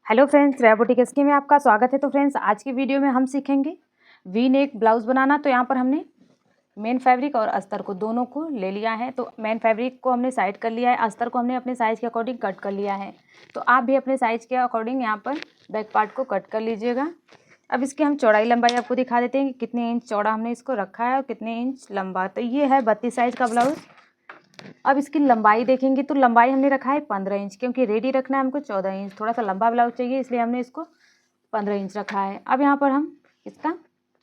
Hello friends, रेया boutique में आपका स्वागत है। तो फ्रेंड्स, आज की वीडियो में हम सीखेंगे वी नेक ब्लाउज बनाना। तो यहाँ पर हमने मेन फैब्रिक और अस्तर को दोनों को ले लिया है। तो मेन फैब्रिक को हमने साइड कर लिया है, अस्तर को हमने अपने साइज़ के अकॉर्डिंग कट कर लिया है। तो आप भी अपने साइज़ के अकॉर्डिंग यहाँ पर बैक पार्ट को कट कर लीजिएगा। अब इसकी हम चौड़ाई लंबाई आपको दिखा देते हैं कि कितने इंच चौड़ा हमने इसको रखा है और कितने इंच लंबा। तो ये है 32 साइज़ का ब्लाउज। अब इसकी लंबाई देखेंगे तो लंबाई हमने रखा है 15 इंच, क्योंकि रेडी रखना है हमको 14 इंच। थोड़ा सा लंबा ब्लाउज चाहिए, इसलिए हमने इसको 15 इंच रखा है। अब यहाँ पर हम इसका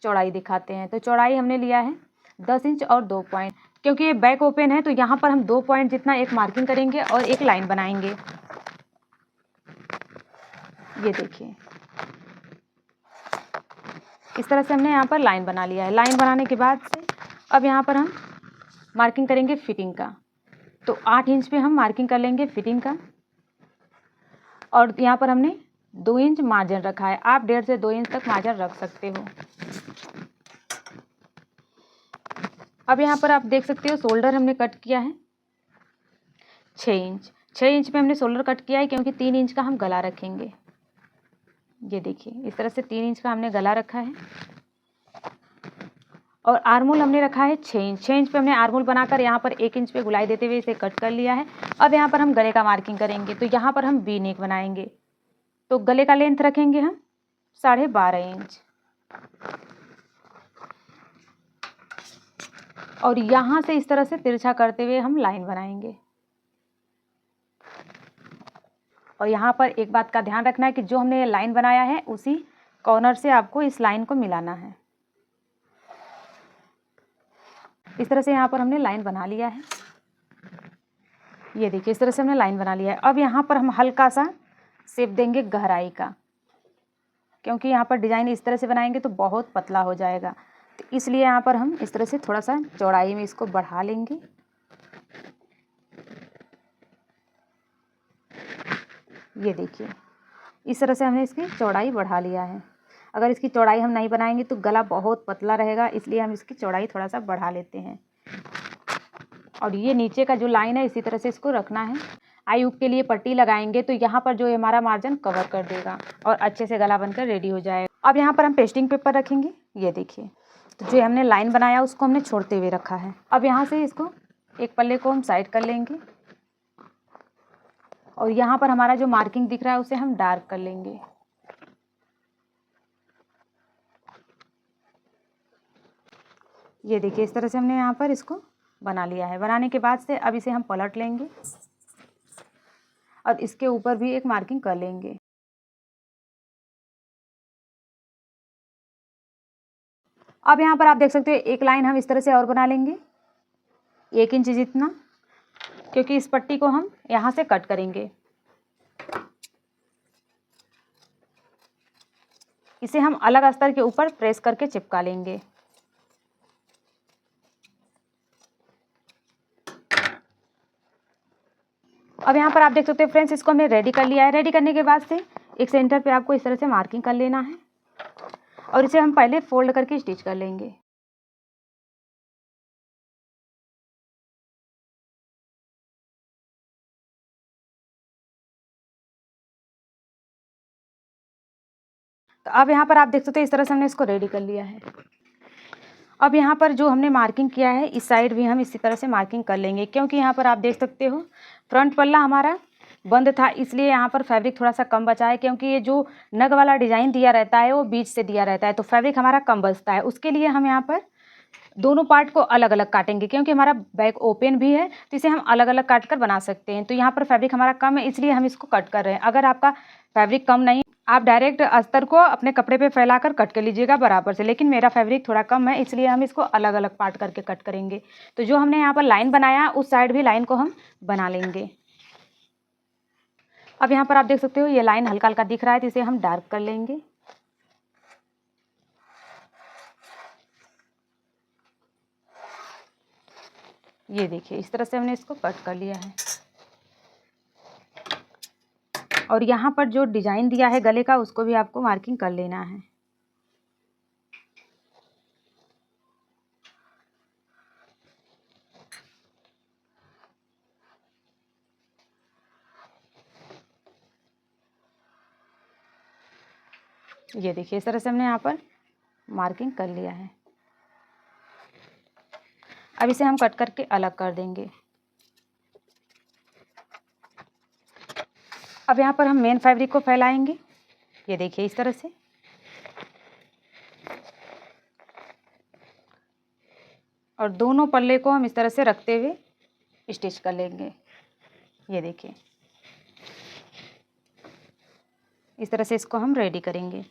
चौड़ाई दिखाते हैं। तो चौड़ाई हमने लिया है 10 इंच और 2 पॉइंट, क्योंकि ये बैक ओपन है तो यहाँ पर हम 2 पॉइंट जितना एक मार्किंग करेंगे और एक लाइन बनाएंगे। ये देखिए, इस तरह से हमने यहाँ पर लाइन बना लिया है। लाइन बनाने के बाद से अब यहाँ पर हम मार्किंग करेंगे फिटिंग का। तो 8 इंच पे हम मार्किंग कर लेंगे फिटिंग का, और यहाँ पर हमने 2 इंच मार्जिन रखा है। आप 1.5 से 2 इंच तक मार्जिन रख सकते हो। अब यहाँ पर आप देख सकते हो शोल्डर हमने कट किया है 6 इंच। 6 इंच पे हमने शोल्डर कट किया है, क्योंकि 3 इंच का हम गला रखेंगे। ये देखिए, इस तरह से 3 इंच का हमने गला रखा है। और आर्मोल हमने रखा है 6 इंच। 6 इंच पे हमने आर्मोल बनाकर यहाँ पर 1 इंच पे गुलाई देते हुए इसे कट कर लिया है। अब यहाँ पर हम गले का मार्किंग करेंगे। तो यहाँ पर हम वी नेक बनाएंगे। तो गले का लेंथ रखेंगे हम 12.5 इंच, और यहाँ से इस तरह से तिरछा करते हुए हम लाइन बनाएंगे। और यहाँ पर एक बात का ध्यान रखना है कि जो हमने ये लाइन बनाया है उसी कॉर्नर से आपको इस लाइन को मिलाना है। इस तरह से यहाँ पर हमने लाइन बना लिया है। ये देखिए, इस तरह से हमने लाइन बना लिया है। अब यहाँ पर हम हल्का सा शेप देंगे गहराई का, क्योंकि यहाँ पर डिज़ाइन इस तरह से बनाएंगे तो बहुत पतला हो जाएगा। तो इसलिए यहाँ पर हम इस तरह से थोड़ा सा चौड़ाई में इसको बढ़ा लेंगे। ये देखिए, इस तरह से हमने इसकी चौड़ाई बढ़ा लिया है। अगर इसकी चौड़ाई हम नहीं बनाएंगे तो गला बहुत पतला रहेगा, इसलिए हम इसकी चौड़ाई थोड़ा सा बढ़ा लेते हैं। और ये नीचे का जो लाइन है इसी तरह से इसको रखना है। आई हुक के लिए पट्टी लगाएंगे तो यहाँ पर जो हमारा मार्जिन कवर कर देगा और अच्छे से गला बनकर रेडी हो जाएगा। अब यहाँ पर हम पेस्टिंग पेपर रखेंगे। ये देखिए, तो जो हमने लाइन बनाया उसको हमने छोड़ते हुए रखा है। अब यहाँ से इसको एक पल्ले को हम साइड कर लेंगे, और यहाँ पर हमारा जो मार्किंग दिख रहा है उसे हम डार्क कर लेंगे। ये देखिए, इस तरह से हमने यहाँ पर इसको बना लिया है। बनाने के बाद से अब इसे हम पलट लेंगे और इसके ऊपर भी एक मार्किंग कर लेंगे। अब यहाँ पर आप देख सकते हो एक लाइन हम इस तरह से और बना लेंगे 1 इंच जितना, क्योंकि इस पट्टी को हम यहाँ से कट करेंगे। इसे हम अलग अस्तर के ऊपर प्रेस करके चिपका लेंगे। अब यहाँ पर आप देख सकते हो फ्रेंड्स, इसको हमने रेडी कर लिया है। रेडी करने के बाद से एक सेंटर पे आपको इस तरह से मार्किंग कर लेना है, और इसे हम पहले फोल्ड करके स्टिच कर लेंगे। तो अब यहाँ पर आप देख सकते हो इस तरह से हमने इसको रेडी कर लिया है। अब यहाँ पर जो हमने मार्किंग किया है इस साइड भी हम इसी तरह से मार्किंग कर लेंगे, क्योंकि यहाँ पर आप देख सकते हो फ्रंट पल्ला हमारा बंद था, इसलिए यहाँ पर फैब्रिक थोड़ा सा कम बचा है। क्योंकि ये जो नग वाला डिज़ाइन दिया रहता है वो बीच से दिया रहता है, तो फैब्रिक हमारा कम बचता है। उसके लिए हम यहाँ पर दोनों पार्ट को अलग अलग काटेंगे, क्योंकि हमारा बैक ओपन भी है तो इसे हम अलग अलग काट कर बना सकते हैं। तो यहाँ पर फैब्रिक हमारा कम है, इसलिए हम इसको कट कर रहे हैं। अगर आपका फैब्रिक कम नहीं, आप डायरेक्ट अस्तर को अपने कपड़े पे फैलाकर कट कर लीजिएगा बराबर से, लेकिन मेरा फैब्रिक थोड़ा कम है इसलिए हम इसको अलग अलग पार्ट करके कट करेंगे। तो जो हमने यहाँ पर लाइन बनाया उस साइड भी लाइन को हम बना लेंगे। अब यहाँ पर आप देख सकते हो ये लाइन हल्का हल्का दिख रहा है, तो इसे हम डार्क कर लेंगे। ये देखिए, इस तरह से हमने इसको कट कर लिया है। और यहाँ पर जो डिज़ाइन दिया है गले का उसको भी आपको मार्किंग कर लेना है। ये देखिए इस तरह से हमने यहाँ पर मार्किंग कर लिया है। अब इसे हम कट करके अलग कर देंगे। अब यहाँ पर हम मेन फैब्रिक को फैलाएंगे, ये देखिए इस तरह से। और दोनों पल्ले को हम इस तरह से रखते हुए स्टिच कर लेंगे। ये देखिए इस तरह से इसको हम रेडी करेंगे।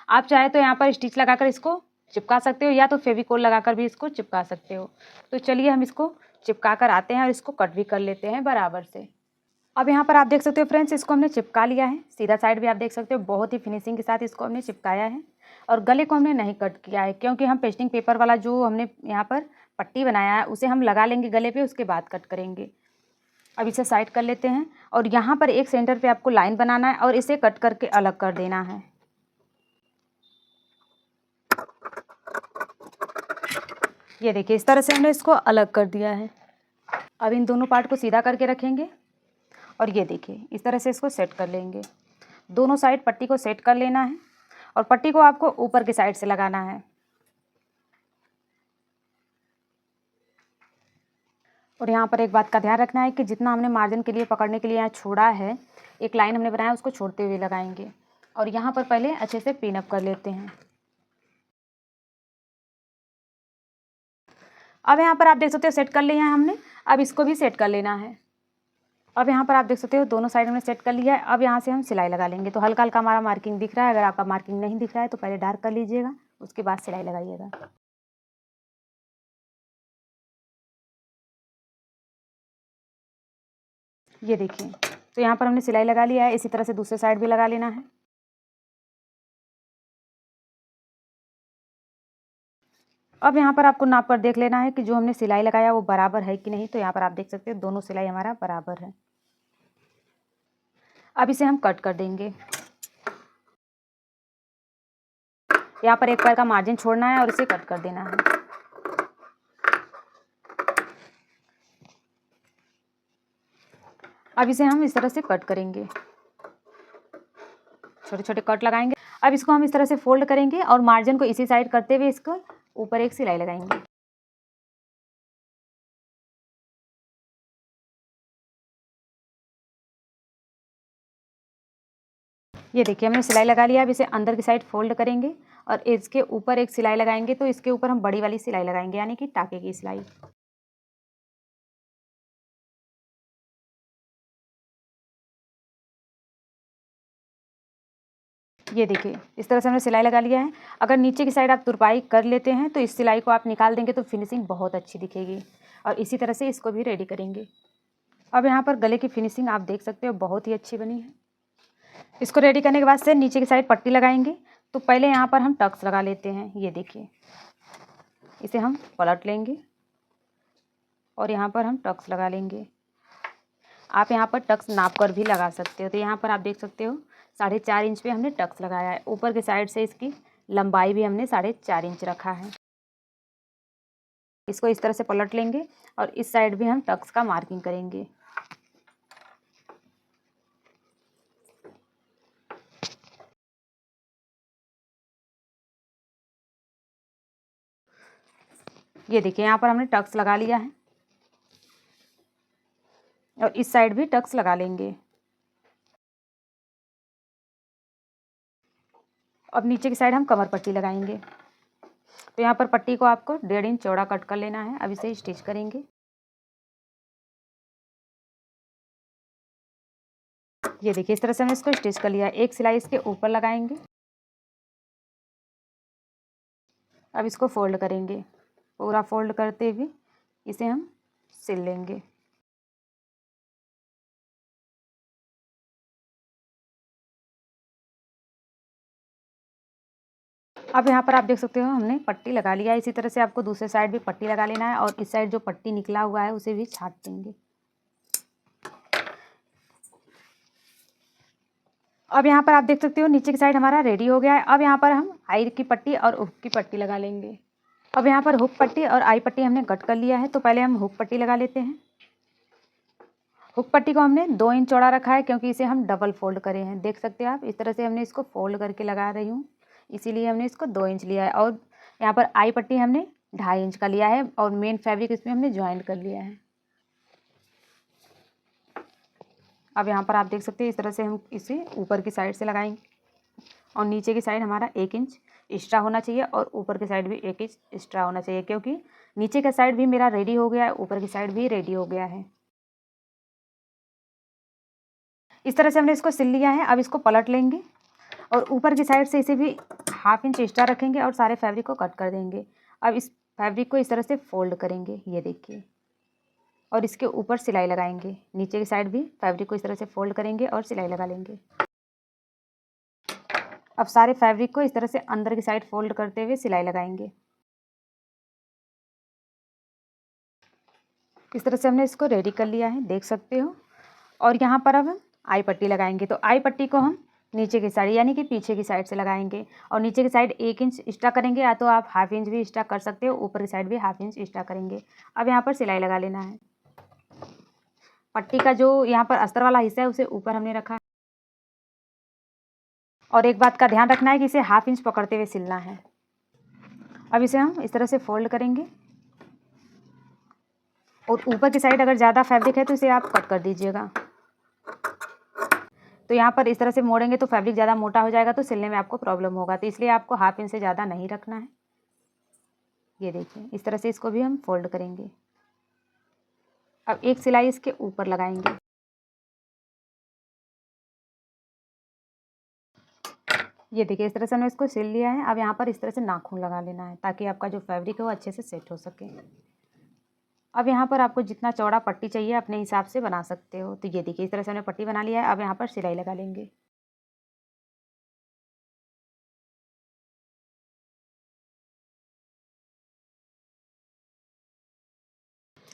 आप चाहे तो यहाँ पर स्टिच लगाकर इसको चिपका सकते हो या तो फेविकोल लगाकर भी इसको चिपका सकते हो। तो चलिए हम इसको चिपका कर आते हैं और इसको कट भी कर लेते हैं बराबर से। अब यहाँ पर आप देख सकते हो फ्रेंड्स, इसको हमने चिपका लिया है। सीधा साइड भी आप देख सकते हो, बहुत ही फिनिशिंग के साथ इसको हमने चिपकाया है। और गले को हमने नहीं कट किया है क्योंकि हम पेस्टिंग पेपर वाला जो हमने यहाँ पर पट्टी बनाया है उसे हम लगा लेंगे गले पे, उसके बाद कट करेंगे। अब इसे साइड कर लेते हैं और यहाँ पर एक सेंटर पे आपको लाइन बनाना है और इसे कट करके अलग कर देना है। ये देखिए इस तरह से हमने इसको अलग कर दिया है। अब इन दोनों पार्ट को सीधा करके रखेंगे और ये देखिए इस तरह से इसको सेट कर लेंगे। दोनों साइड पट्टी को सेट कर लेना है और पट्टी को आपको ऊपर की साइड से लगाना है। और यहाँ पर एक बात का ध्यान रखना है कि जितना हमने मार्जिन के लिए पकड़ने के लिए यहाँ छोड़ा है, एक लाइन हमने बनाया उसको छोड़ते हुए लगाएंगे। और यहाँ पर पहले अच्छे से पिन अप कर लेते हैं। अब यहाँ पर आप देख सकते हो सेट कर लिया है हमने। अब इसको भी सेट कर लेना है। अब यहाँ पर आप देख सकते हो दोनों साइड हमने सेट कर लिया है। अब यहाँ से हम सिलाई लगा लेंगे। तो हल्का हल्का हमारा मार्किंग दिख रहा है। अगर आपका मार्किंग नहीं दिख रहा है तो पहले डार्क कर लीजिएगा, उसके बाद सिलाई लगाइएगा। ये देखिए तो यहाँ पर हमने सिलाई लगा लिया है। इसी तरह से दूसरे साइड भी लगा लेना है। अब यहाँ पर आपको नाप कर देख लेना है कि जो हमने सिलाई लगाया वो बराबर है कि नहीं। तो यहाँ पर आप देख सकते हो दोनों सिलाई हमारा बराबर है। अब इसे हम कट कर देंगे। यहाँ पर एक पैर का मार्जिन छोड़ना है और इसे कट कर देना है। अब इसे हम इस तरह से कट करेंगे, छोटे छोटे कट लगाएंगे। अब इसको हम इस तरह से फोल्ड करेंगे और मार्जिन को इसी साइड करते हुए इसको ऊपर एक सिलाई लगाएंगे। ये देखिए हमने सिलाई लगा लिया। अब इसे अंदर की साइड फोल्ड करेंगे और इसके ऊपर एक सिलाई लगाएंगे। तो इसके ऊपर हम बड़ी वाली सिलाई लगाएंगे, यानी कि टाके की सिलाई। ये देखिए इस तरह से हमने सिलाई लगा लिया है। अगर नीचे की साइड आप तुरपाई कर लेते हैं तो इस सिलाई को आप निकाल देंगे तो फिनिशिंग बहुत अच्छी दिखेगी। और इसी तरह से इसको भी रेडी करेंगे। अब यहाँ पर गले की फिनिशिंग आप देख सकते हो, बहुत ही अच्छी बनी है। इसको रेडी करने के बाद से नीचे की साइड पट्टी लगाएंगे। तो पहले यहाँ पर हम टक्स लगा लेते हैं। ये देखिए इसे हम पलट लेंगे और यहाँ पर हम टक्स लगा लेंगे। आप यहाँ पर टक्स नाप कर भी लगा सकते हो। तो यहाँ पर आप देख सकते हो 4.5 इंच पे हमने टक्स लगाया है। ऊपर के साइड से इसकी लंबाई भी हमने 4.5 इंच रखा है। इसको इस तरह से पलट लेंगे और इस साइड भी हम टक्स का मार्किंग करेंगे। ये देखिए यहाँ पर हमने टक्स लगा लिया है और इस साइड भी टक्स लगा लेंगे। अब नीचे की साइड हम कमर पट्टी लगाएंगे। तो यहाँ पर पट्टी को आपको 1.5 इंच चौड़ा कट कर लेना है। अब इसे स्टिच करेंगे। ये देखिए इस तरह से हमने इसको स्टिच कर लिया है। एक सिलाई इसके ऊपर लगाएंगे। अब इसको फोल्ड करेंगे, पूरा फोल्ड करते हुए इसे हम सिल लेंगे। अब यहाँ पर आप देख सकते हो हमने पट्टी लगा लिया है। इसी तरह से आपको दूसरे साइड भी पट्टी लगा लेना है और इस साइड जो पट्टी निकला हुआ है उसे भी छाट देंगे। अब यहाँ पर आप देख सकते हो नीचे की साइड हमारा रेडी हो गया है। अब यहाँ पर हम आई की पट्टी और हुक की पट्टी लगा लेंगे। अब यहाँ पर हुक पट्टी और आई पट्टी हमने कट कर लिया है। तो पहले हम हुक पट्टी लगा लेते हैं। हुक पट्टी को हमने 2 इंच चौड़ा रखा है क्योंकि इसे हम डबल फोल्ड करे हैं। देख सकते हैं आप, इस तरह से हमने इसको फोल्ड करके लगा रही हूँ। इसीलिए हमने इसको 2 इंच लिया है। और यहाँ पर आई पट्टी हमने 2.5 इंच का लिया है और मेन फैब्रिक इसमें हमने ज्वाइन कर लिया है। अब यहाँ पर आप देख सकते हैं इस तरह से हम इसे ऊपर की साइड से लगाएंगे और नीचे की साइड हमारा 1 इंच एक्स्ट्रा होना चाहिए और ऊपर की साइड भी 1 इंच एक्स्ट्रा होना चाहिए, क्योंकि नीचे का साइड भी मेरा रेडी हो गया है, ऊपर की साइड भी रेडी हो गया है। इस तरह से हमने इसको सिल लिया है। अब इसको पलट लेंगे और ऊपर की साइड से इसे भी 1/2 इंच एक्स्ट्रा रखेंगे और सारे फैब्रिक को कट कर देंगे। अब इस फैब्रिक को इस तरह से फोल्ड करेंगे, ये देखिए, और इसके ऊपर सिलाई लगाएंगे। नीचे की साइड भी फैब्रिक को इस तरह से फोल्ड करेंगे और सिलाई लगा लेंगे। अब सारे फैब्रिक को इस तरह से अंदर की साइड फोल्ड करते हुए सिलाई लगाएंगे। इस तरह से हमने इसको रेडी कर लिया है, देख सकते हो। और यहाँ पर अब हम आई पट्टी लगाएंगे। तो आई पट्टी को हम नीचे की साइड यानी कि पीछे की साइड से लगाएंगे और नीचे की साइड 1 इंच एक्स्ट्रा करेंगे, या तो आप 1/2 इंच भी एक्स्ट्रा कर सकते हो, ऊपर की साइड भी 1/2 इंच एक्स्ट्रा करेंगे। अब यहाँ पर सिलाई लगा लेना है। पट्टी का जो यहाँ पर अस्तर वाला हिस्सा है उसे ऊपर हमने रखा है। और एक बात का ध्यान रखना है कि इसे 1/2 इंच पकड़ते हुए सिलना है। अब इसे हम इस तरह से फोल्ड करेंगे और ऊपर की साइड अगर ज़्यादा फैब्रिक है तो इसे आप कट कर दीजिएगा। तो यहाँ पर इस तरह से मोड़ेंगे तो फैब्रिक ज़्यादा मोटा हो जाएगा, तो सिलने में आपको प्रॉब्लम होगा, तो इसलिए आपको 1/2 इंच से ज़्यादा नहीं रखना है। ये देखिए, इस तरह से इसको भी हम फोल्ड करेंगे। अब एक सिलाई इसके ऊपर लगाएंगे। ये देखिए, इस तरह से हमने इसको सिल लिया है। अब यहाँ पर इस तरह से नाखून लगा लेना है ताकि आपका जो फैब्रिक है वो अच्छे से सेट हो सके। अब यहाँ पर आपको जितना चौड़ा पट्टी चाहिए अपने हिसाब से बना सकते हो। तो ये देखिए, इस तरह से हमने पट्टी बना लिया है। अब यहाँ पर सिलाई लगा लेंगे।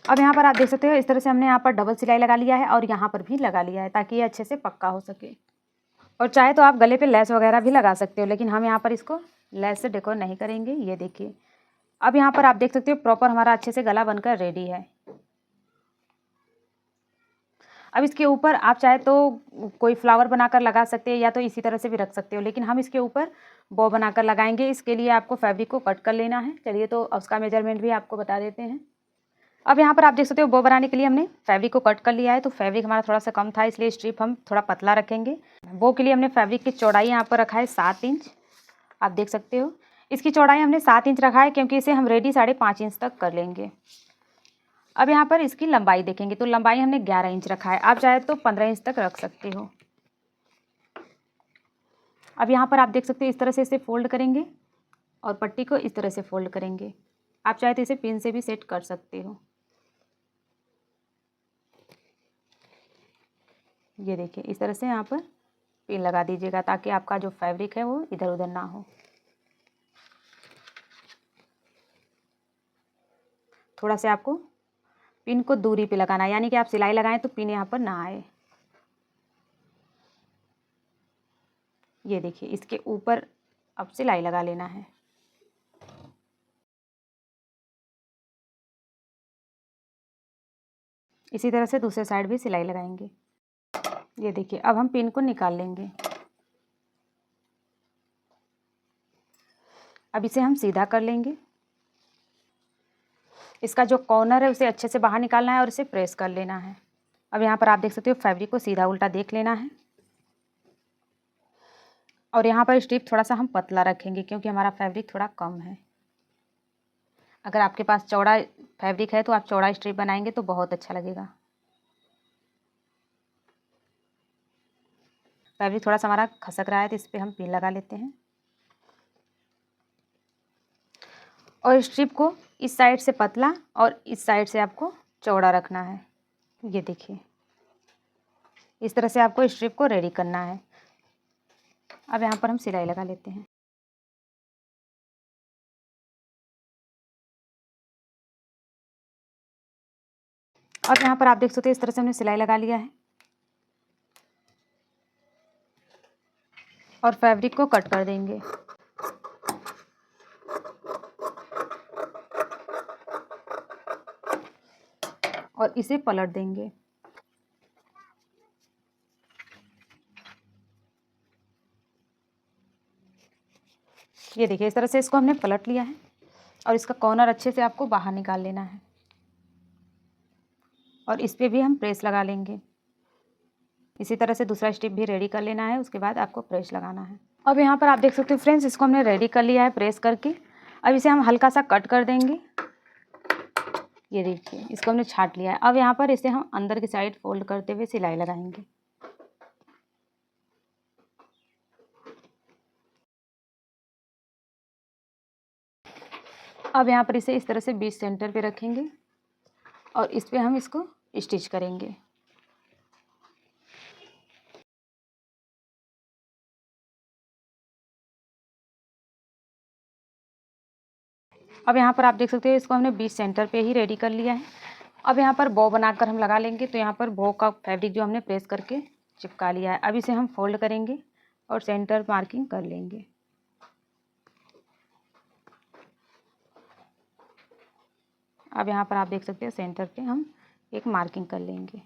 अब यहाँ पर आप देख सकते हो इस तरह से हमने यहाँ पर डबल सिलाई लगा लिया है और यहाँ पर भी लगा लिया है ताकि ये अच्छे से पक्का हो सके। और चाहे तो आप गले पे लेस वगैरह भी लगा सकते हो, लेकिन हम यहाँ पर इसको लेस से डेकोर नहीं करेंगे। ये देखिए, अब यहाँ पर आप देख सकते हो प्रॉपर हमारा अच्छे से गला बनकर रेडी है। अब इसके ऊपर आप चाहे तो कोई फ्लावर बनाकर लगा सकते हैं या तो इसी तरह से भी रख सकते हो, लेकिन हम इसके ऊपर बो बनाकर लगाएंगे। इसके लिए आपको फैब्रिक को कट कर लेना है। चलिए, तो उसका मेजरमेंट भी आपको बता देते हैं। अब यहाँ पर आप देख सकते हो बो बनाने के लिए हमने फैब्रिक को कट कर लिया है। तो फैब्रिक हमारा थोड़ा सा कम था, इसलिए स्ट्रिप हम थोड़ा पतला रखेंगे। बो के लिए हमने फैब्रिक की चौड़ाई यहाँ पर रखा है 7 इंच। आप देख सकते हो इसकी चौड़ाई हमने 7 इंच रखा है, क्योंकि इसे हम रेडी 5.5 इंच तक कर लेंगे। अब यहाँ पर इसकी लंबाई देखेंगे तो लंबाई हमने 11 इंच रखा है। आप चाहे तो 15 इंच तक रख सकते हो। अब यहाँ पर आप देख सकते हो इस तरह से इसे फोल्ड करेंगे और पट्टी को इस तरह से फोल्ड करेंगे। आप चाहे तो इसे पिन से भी सेट कर सकते हो। ये देखिए, इस तरह से यहाँ पर पिन लगा दीजिएगा ताकि आपका जो फैब्रिक है वो इधर उधर ना हो। थोड़ा से आपको पिन को दूरी पे लगाना है, यानी कि आप सिलाई लगाएं तो पिन यहाँ पर ना आए। ये देखिए, इसके ऊपर अब सिलाई लगा लेना है। इसी तरह से दूसरे साइड भी सिलाई लगाएंगे। ये देखिए, अब हम पिन को निकाल लेंगे। अब इसे हम सीधा कर लेंगे। इसका जो कॉर्नर है उसे अच्छे से बाहर निकालना है और इसे प्रेस कर लेना है। अब यहाँ पर आप देख सकते हो फैब्रिक को सीधा उल्टा देख लेना है और यहाँ पर स्ट्रिप थोड़ा सा हम पतला रखेंगे क्योंकि हमारा फैब्रिक थोड़ा कम है। अगर आपके पास चौड़ा फैब्रिक है तो आप चौड़ा स्ट्रिप बनाएंगे तो बहुत अच्छा लगेगा। फैब्रिक थोड़ा सा हमारा खसक रहा है तो इस पर हम पिन लगा लेते हैं और स्ट्रिप को इस साइड से पतला और इस साइड से आपको चौड़ा रखना है। ये देखिए, इस तरह से आपको स्ट्रिप को रेडी करना है। अब यहाँ पर हम सिलाई लगा लेते हैं। अब यहाँ पर आप देख सकते हैं इस तरह से हमने सिलाई लगा लिया है और फैब्रिक को कट कर देंगे। और इसे पलट देंगे। ये देखिए इस तरह से इसको हमने पलट लिया है और इसका कॉर्नर अच्छे से आपको बाहर निकाल लेना है और इस पे भी हम प्रेस लगा लेंगे। इसी तरह से दूसरा स्टेप भी रेडी कर लेना है, उसके बाद आपको प्रेस लगाना है। अब यहाँ पर आप देख सकते हो फ्रेंड्स, इसको हमने रेडी कर लिया है प्रेस करके। अब इसे हम हल्का सा कट कर देंगे। ये देखिए इसको हमने छाट लिया है। अब यहाँ पर इसे हम अंदर की साइड फोल्ड करते हुए सिलाई लगाएंगे। अब यहाँ पर इसे इस तरह से बीच सेंटर पे रखेंगे और इस पे हम इसको स्टिच करेंगे। अब यहाँ पर आप देख सकते हो इसको हमने बीच सेंटर पे ही रेडी कर लिया है। अब यहाँ पर बो बनाकर हम लगा लेंगे। तो यहाँ पर बो का फैब्रिक जो हमने प्रेस करके चिपका लिया है, अब इसे हम फोल्ड करेंगे और सेंटर मार्किंग कर लेंगे। अब यहाँ पर आप देख सकते हैं सेंटर पे हम एक मार्किंग कर लेंगे।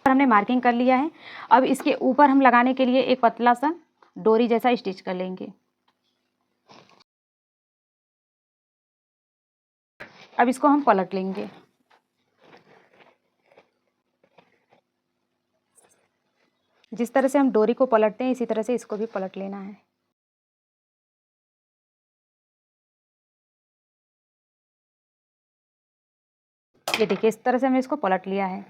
हमने मार्किंग कर लिया है। अब इसके ऊपर हम लगाने के लिए एक पतला सा डोरी जैसा स्टिच कर लेंगे। अब इसको हम पलट लेंगे। जिस तरह से हम डोरी को पलटते हैं इसी तरह से इसको भी पलट लेना है। ये देखिए इस तरह से हमने इसको पलट लिया है।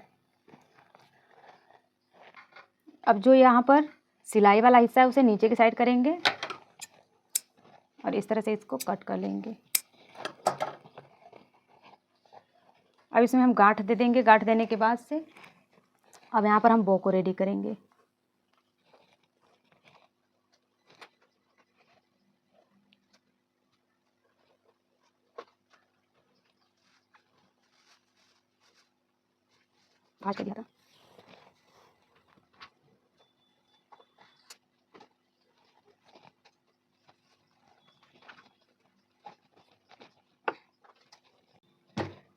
अब जो यहाँ पर सिलाई वाला हिस्सा है उसे नीचे की साइड करेंगे और इस तरह से इसको कट कर लेंगे। अब इसमें हम गांठ दे देंगे। गांठ देने के बाद से अब यहाँ पर हम बो को रेडी करेंगे। आज कर दिया था।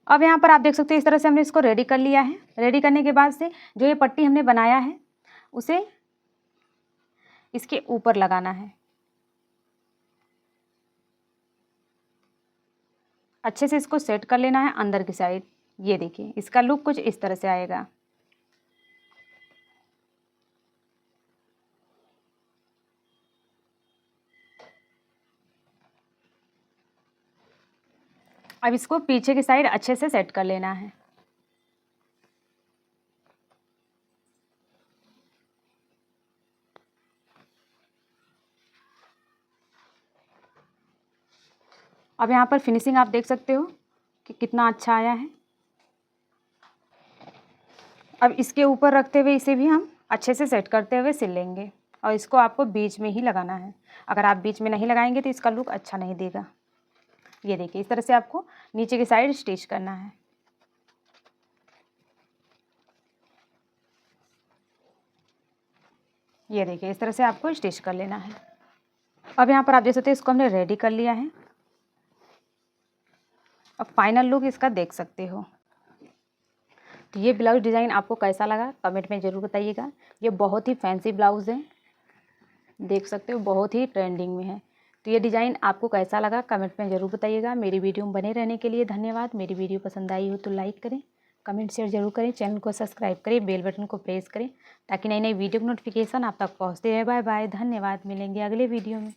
अब यहाँ पर आप देख सकते हैं इस तरह से हमने इसको रेडी कर लिया है। रेडी करने के बाद से जो ये पट्टी हमने बनाया है उसे इसके ऊपर लगाना है। अच्छे से इसको सेट कर लेना है अंदर की साइड। ये देखिए इसका लुक कुछ इस तरह से आएगा। अब इसको पीछे की साइड अच्छे से सेट कर लेना है। अब यहाँ पर फिनिशिंग आप देख सकते हो कि कितना अच्छा आया है। अब इसके ऊपर रखते हुए इसे भी हम अच्छे से सेट करते हुए सिल लेंगे और इसको आपको बीच में ही लगाना है। अगर आप बीच में नहीं लगाएंगे तो इसका लुक अच्छा नहीं देगा। ये देखिए इस तरह से आपको नीचे की साइड स्टिच करना है। ये देखिए इस तरह से आपको स्टिच कर लेना है। अब यहाँ पर आप देख सकते हैं इसको हमने रेडी कर लिया है। अब फाइनल लुक इसका देख सकते हो। तो ये ब्लाउज डिज़ाइन आपको कैसा लगा कमेंट में ज़रूर बताइएगा। ये बहुत ही फैंसी ब्लाउज़ है, देख सकते हो बहुत ही ट्रेंडिंग में है। तो ये डिज़ाइन आपको कैसा लगा कमेंट में ज़रूर बताइएगा। मेरी वीडियो में बने रहने के लिए धन्यवाद। मेरी वीडियो पसंद आई हो तो लाइक करें, कमेंट शेयर जरूर करें, चैनल को सब्सक्राइब करें, बेल बटन को प्रेस करें ताकि नई नई वीडियो की नोटिफिकेशन आप तक पहुँचते रहे। बाय बाय, धन्यवाद। मिलेंगे अगले वीडियो में।